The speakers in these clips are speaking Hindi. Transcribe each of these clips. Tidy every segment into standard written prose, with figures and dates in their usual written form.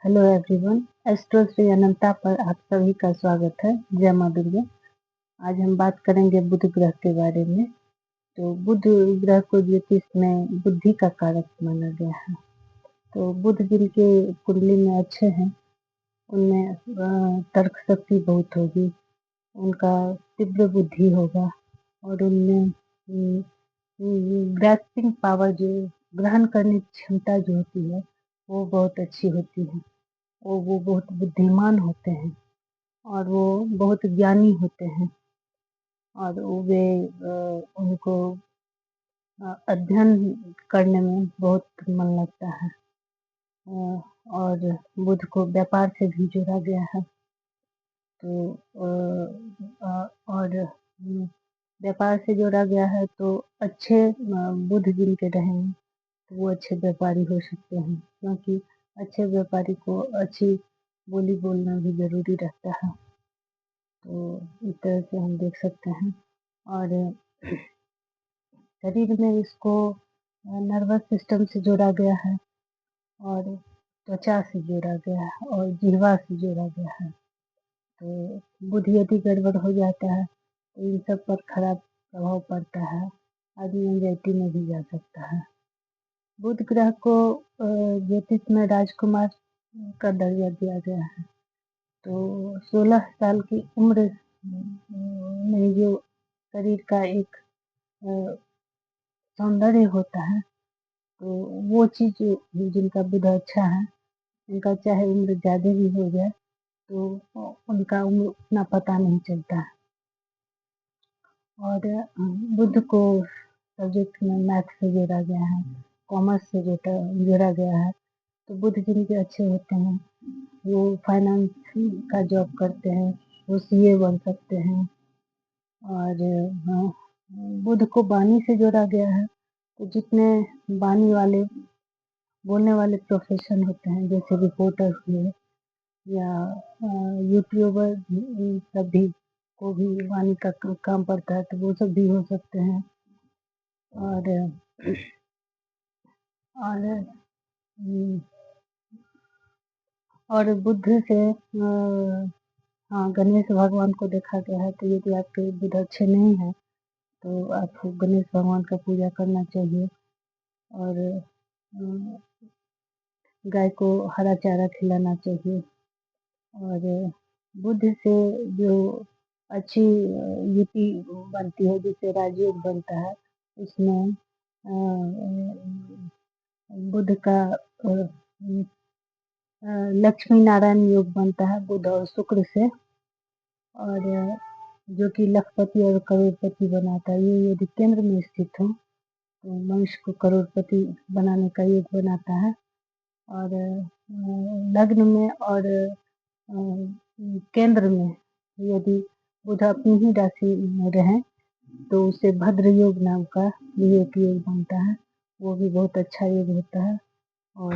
Hello everyone. एस्ट्रो श्री अनंता पर आप सभी का स्वागत है। जय माँ दुर्गा। आज हम बात करेंगे बुध ग्रह के बारे में। तो बुध ग्रह को ज्योतिष में बुद्धि का कारक माना गया है। तो बुध जिनके कुंडली में अच्छे हैं उनमें तर्क शक्ति बहुत होगी, उनका तीव्र बुद्धि होगा और उनमें ग्रैस्पिंग पावर, जो ग्रहण करने की क्षमता जो होती है वो बहुत अच्छी होती है। वो बहुत बुद्धिमान होते हैं और वो बहुत ज्ञानी होते हैं और वे उनको अध्ययन करने में बहुत मन लगता है। और बुध को व्यापार से भी जोड़ा गया है। तो और व्यापार से जोड़ा गया है तो अच्छे बुध जिनके रहेंगे तो वो अच्छे व्यापारी हो सकते हैं, क्योंकि अच्छे व्यापारी को अच्छी बोली बोलना भी जरूरी रहता है। तो इस तरह से हम देख सकते हैं। और शरीर में इसको नर्वस सिस्टम से जोड़ा गया है और त्वचा से जोड़ा गया है और जिह्वा से जोड़ा गया है। तो बुद्धि यदि गड़बड़ हो जाता है तो इन सब पर खराब प्रभाव पड़ता है, आदमी एंजाइटी में भी जा सकता है। बुध ग्रह को ज्योतिष में राजकुमार का दर्जा दिया गया है। तो 16 साल की उम्र में जो शरीर का एक सौंदर्य होता है, तो वो चीज जिनका बुध अच्छा है उनका चाहे उम्र ज्यादा भी हो जाए तो उनका उम्र उतना पता नहीं चलता है। और बुध को सब्जेक्ट में मैथ से जोड़ा गया है, कॉमर्स से जोड़ा गया है। तो बुध जिनके अच्छे होते हैं वो फाइनेंस का जॉब करते हैं, वो सीए बन सकते हैं। और बुध को वाणी से जोड़ा गया है, तो जितने वाणी वाले बोलने वाले प्रोफेशन होते हैं, जैसे रिपोर्टर्स हुए या यूट्यूबर, सभी को भी वाणी का काम पड़ता है, तो वो सब भी हो सकते हैं। और और और बुध से हाँ, गणेश भगवान को देखा गया है। तो यदि आपके बुध अच्छे नहीं है तो आपको गणेश भगवान का पूजा करना चाहिए और गाय को हरा चारा खिलाना चाहिए। और बुध से जो अच्छी युति बनती है, जिससे राजयोग बनता है, उसमें बुध का लक्ष्मी नारायण योग बनता है बुध और शुक्र से, और जो कि लखपति और करोड़पति बनाता है। ये यदि केंद्र में स्थित हो तो मनुष्य को करोड़पति बनाने का योग बनाता है। और लग्न में और केंद्र में यदि बुध अपनी ही राशि में रहे तो उसे भद्र योग नाम का विवेक योग बनता है। वो भी बहुत अच्छा योग होता है और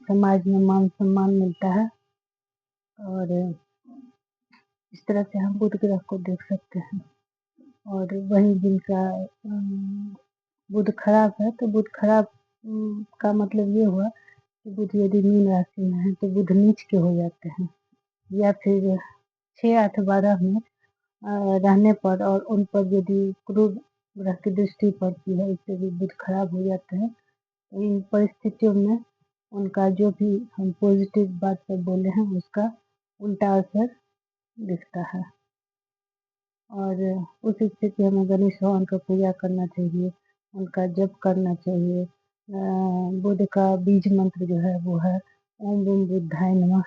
समाज में मान सम्मान मिलता है। और इस तरह से हम बुध ग्रह को देख सकते हैं। और वही जिनका बुध खराब है, तो बुध खराब का मतलब ये हुआ कि बुध यदि मीन राशि में है तो बुध नीच के हो जाते हैं, या फिर 6, 8, 12 में रहने पर और उन पर यदि क्रूर ग्रह की दृष्टि पड़ती है, इससे भी बुध खराब हो जाते हैं। तो इन परिस्थितियों में उनका जो भी हम पॉजिटिव बात पर बोले हैं उसका उल्टा असर दिखता है। और उस स्थिति में हमें गणेश भगवान का पूजा करना चाहिए, उनका जप करना चाहिए। बुध का बीज मंत्र जो है वो है ओम बूम बुद्धाय नमः,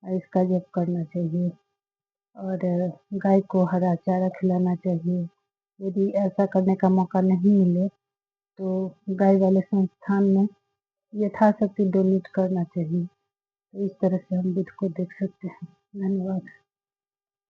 इसका जप करना चाहिए। और गाय को हरा चारा खिलाना चाहिए। यदि ऐसा करने का मौका नहीं मिले तो गाय वाले संस्थान में यथाशक्ति डोनेट करना चाहिए। तो इस तरह से हम बुध को देख सकते हैं। धन्यवाद।